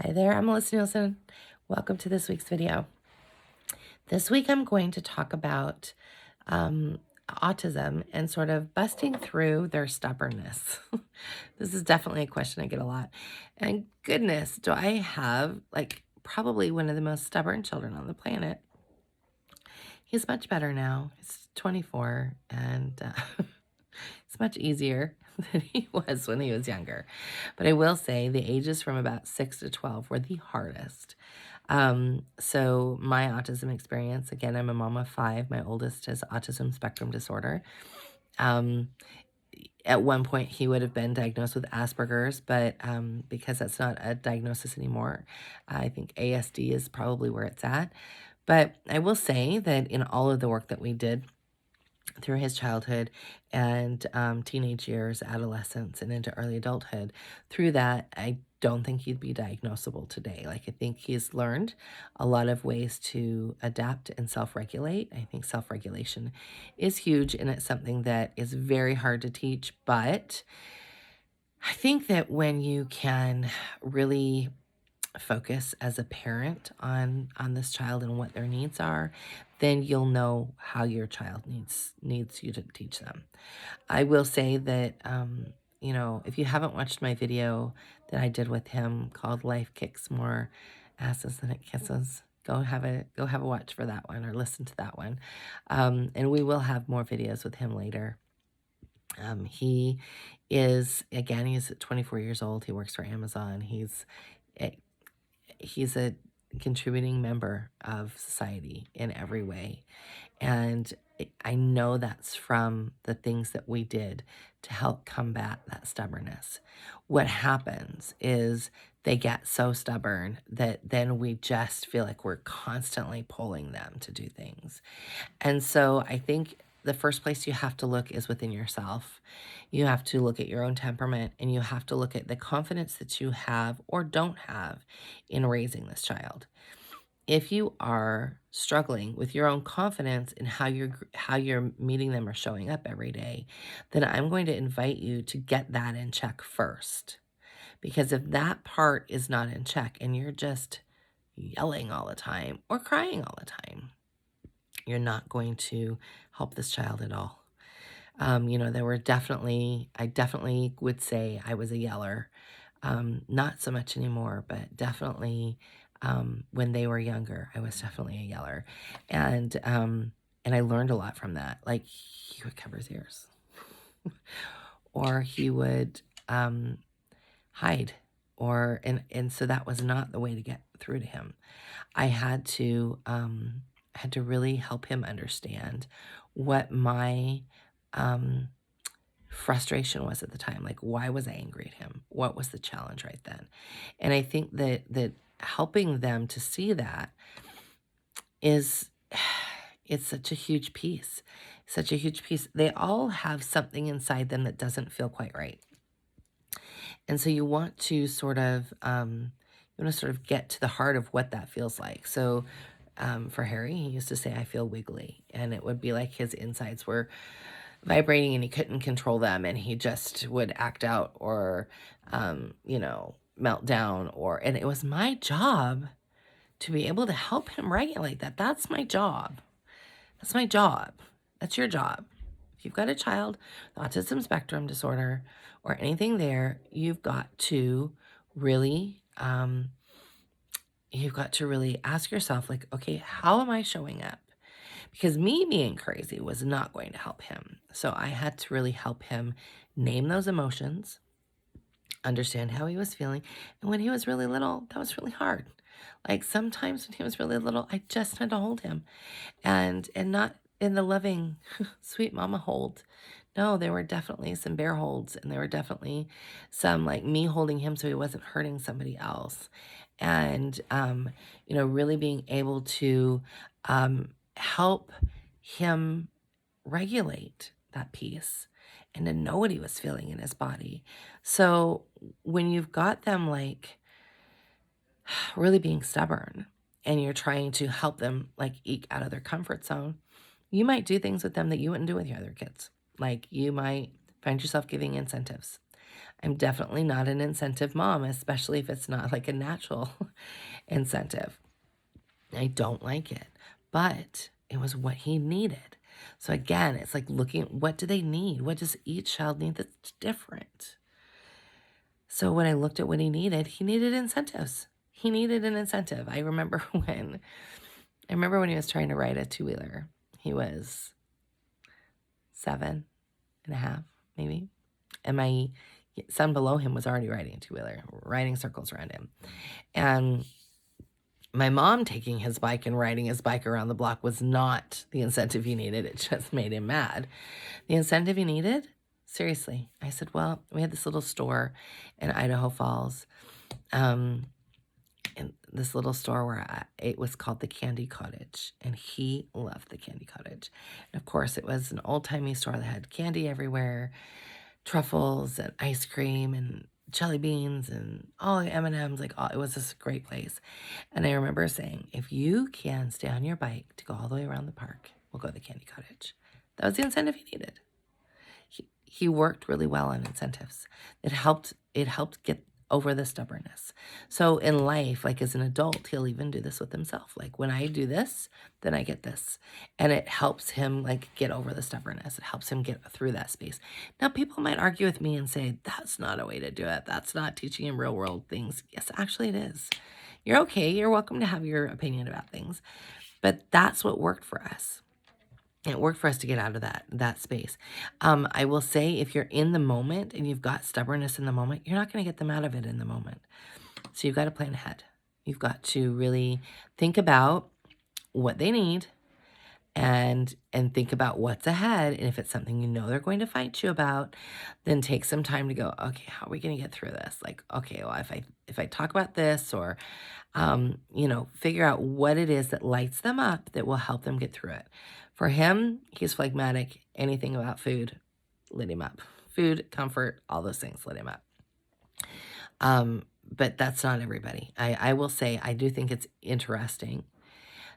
Hi there, I'm Melisa Nielsen. Welcome to this week's video. This week I'm going to talk about autism and sort of busting through their stubbornness. This is definitely a question I get a lot. And goodness, do I have probably one of the most stubborn children on the planet. He's much better now. He's 24 and it's much easier than he was when he was younger. But I will say the ages from about 6 to 12 were the hardest. So my autism experience, again, I'm a mom of 5. My oldest has autism spectrum disorder. Um, at one point, he would have been diagnosed with Asperger's, but because that's not a diagnosis anymore, I think ASD is probably where it's at. But I will say that in all of the work that we did through his childhood and teenage years, adolescence, and into early adulthood, through that, I don't think he'd be diagnosable today. I think he's learned a lot of ways to adapt and self-regulate. I think self-regulation is huge, and it's something that is very hard to teach, but I think that when you can really focus as a parent on this child and what their needs are, then you'll know how your child needs you to teach them. I will say that if you haven't watched my video that I did with him called Life Kicks More Asses Than It Kisses, go have a watch for that one or listen to that one. And we will have more videos with him later. He is, again, he's 24 years old. He works for Amazon. He's a contributing member of society in every way. And I know that's from the things that we did to help combat that stubbornness. What happens is they get so stubborn that then we just feel like we're constantly pulling them to do things. And so I think the first place you have to look is within yourself. You have to look at your own temperament and you have to look at the confidence that you have or don't have in raising this child. If you are struggling with your own confidence in how you're meeting them or showing up every day, then I'm going to invite you to get that in check first. Because if that part is not in check and you're just yelling all the time or crying all the time, you're not going to help this child at all. I definitely would say I was a yeller. Not so much anymore, but definitely when they were younger, I was definitely a yeller. And I learned a lot from that. Like he would cover his ears or he would hide and so that was not the way to get through to him. I had to really help him understand what my frustration was at the time. Like, why was I angry at him? What was the challenge right then? And I think that helping them to see that is it's such a huge piece. Such a huge piece. They all have something inside them that doesn't feel quite right. And so you want to sort of get to the heart of what that feels like. So for Harry, he used to say, I feel wiggly. And it would be like his insides were vibrating and he couldn't control them. And he just would act out or, melt down. And it was my job to be able to help him regulate that. That's my job. That's my job. That's your job. If you've got a child with autism spectrum disorder or anything there, you've got to really ask yourself, like, okay, how am I showing up? Because me being crazy was not going to help him. So I had to really help him name those emotions, understand how he was feeling. And when he was really little, that was really hard. Like sometimes when he was really little, I just had to hold him and not in the loving, sweet mama hold. No, there were definitely some bear holds and there were definitely some like me holding him so he wasn't hurting somebody else. And, really being able to help him regulate that piece and to know what he was feeling in his body. So when you've got them like really being stubborn and you're trying to help them like eke out of their comfort zone, you might do things with them that you wouldn't do with your other kids. Like you might find yourself giving incentives. I'm definitely not an incentive mom, especially if it's not like a natural incentive. I don't like it, but it was what he needed. So again, it's like looking at what do they need? What does each child need that's different? So when I looked at what he needed incentives. He needed an incentive. I remember when he was trying to ride a two-wheeler. He was 7.5, maybe. And my son below him was already riding a two-wheeler, riding circles around him. And my mom taking his bike and riding his bike around the block was not the incentive he needed. It just made him mad. The incentive he needed? Seriously. I said, well, we had this little store in Idaho Falls. In this little store where it was called the Candy Cottage, and he loved the Candy Cottage. And of course, it was an old-timey store that had candy everywhere, truffles and ice cream and jelly beans and all the M&Ms. It was this great place. And I remember saying, if you can stay on your bike to go all the way around the park, we'll go to the Candy Cottage. That was the incentive he needed. He worked really well on incentives. It helped get over the stubbornness. So in life, like as an adult, he'll even do this with himself. Like when I do this, then I get this. And it helps him like get over the stubbornness. It helps him get through that space. Now, people might argue with me and say, that's not a way to do it. That's not teaching him real world things. Yes, actually it is. You're okay. You're welcome to have your opinion about things. But that's what worked for us. It worked for us to get out of that space. I will say if you're in the moment and you've got stubbornness in the moment, you're not going to get them out of it in the moment. So you've got to plan ahead. You've got to really think about what they need and think about what's ahead. And if it's something you know they're going to fight you about, then take some time to go, okay, how are we going to get through this? Like, okay, well, if I talk about this or, figure out what it is that lights them up that will help them get through it. For him, he's phlegmatic. Anything about food lit him up. Food, comfort, all those things lit him up. But that's not everybody. I will say I do think it's interesting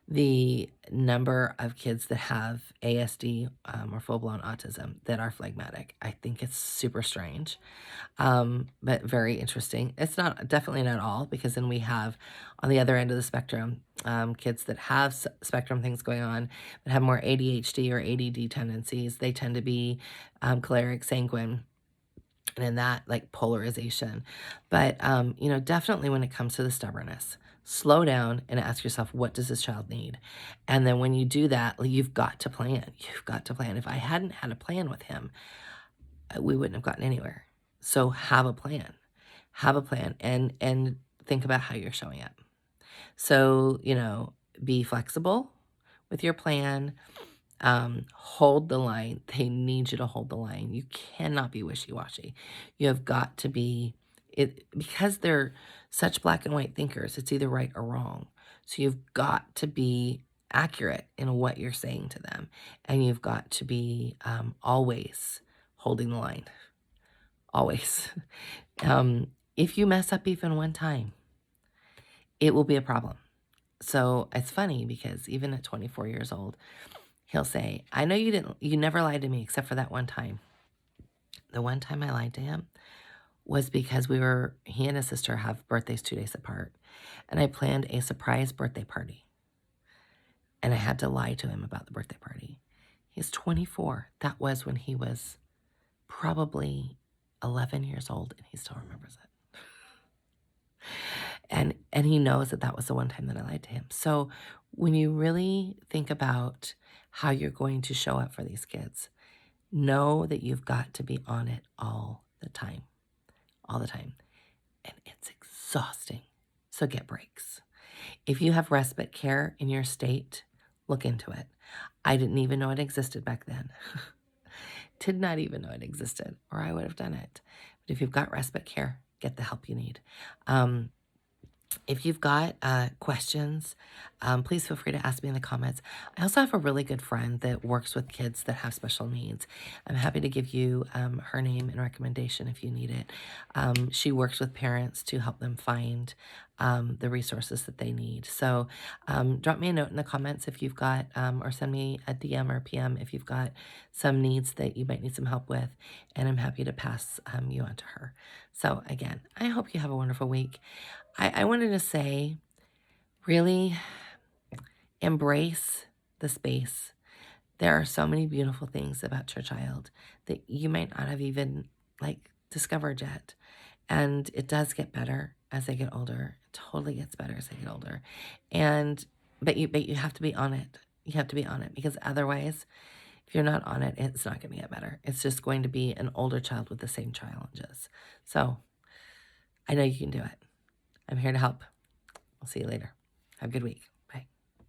the number of kids that have ASD or full-blown autism that are phlegmatic. I think it's super strange, but very interesting. It's definitely not all, because then we have on the other end of the spectrum, kids that have spectrum things going on, that have more ADHD or ADD tendencies. They tend to be choleric, sanguine, and in that like polarization. But, definitely when it comes to the stubbornness, slow down and ask yourself, what does this child need? And then when you do that, you've got to plan. You've got to plan. If I hadn't had a plan with him, we wouldn't have gotten anywhere. So have a plan. Have a plan and think about how you're showing up. So, be flexible with your plan. Hold the line. They need you to hold the line. You cannot be wishy-washy. You have got to be it, because they're such black and white thinkers. It's either right or wrong. So you've got to be accurate in what you're saying to them, and you've got to be always holding the line. Always. If you mess up even one time, it will be a problem. So it's funny because even at 24 years old, he'll say, I know you never lied to me except for that one time. The one time I lied to him was because he and his sister have birthdays 2 days apart. And I planned a surprise birthday party. And I had to lie to him about the birthday party. He's 24. That was when he was probably 11 years old, and he still remembers it. And he knows that was the one time that I lied to him. So when you really think about how you're going to show up for these kids, know that you've got to be on it all the time. All the time. And it's exhausting. So get breaks. If you have respite care in your state, look into it. I didn't even know it existed back then. Did not even know it existed, or I would have done it. But if you've got respite care, get the help you need. If you've got questions, please feel free to ask me in the comments. I also have a really good friend that works with kids that have special needs. I'm happy to give you her name and recommendation if you need it. She works with parents to help them find the resources that they need. So drop me a note in the comments if you've got, or send me a DM or a PM if you've got some needs that you might need some help with, and I'm happy to pass you on to her. So again, I hope you have a wonderful week. I wanted to say, really embrace the space. There are so many beautiful things about your child that you might not have even discovered yet. And it does get better as they get older. It totally gets better as they get older. And but you have to be on it. You have to be on it, because otherwise, if you're not on it, it's not going to get better. It's just going to be an older child with the same challenges. So I know you can do it. I'm here to help. I'll see you later. Have a good week.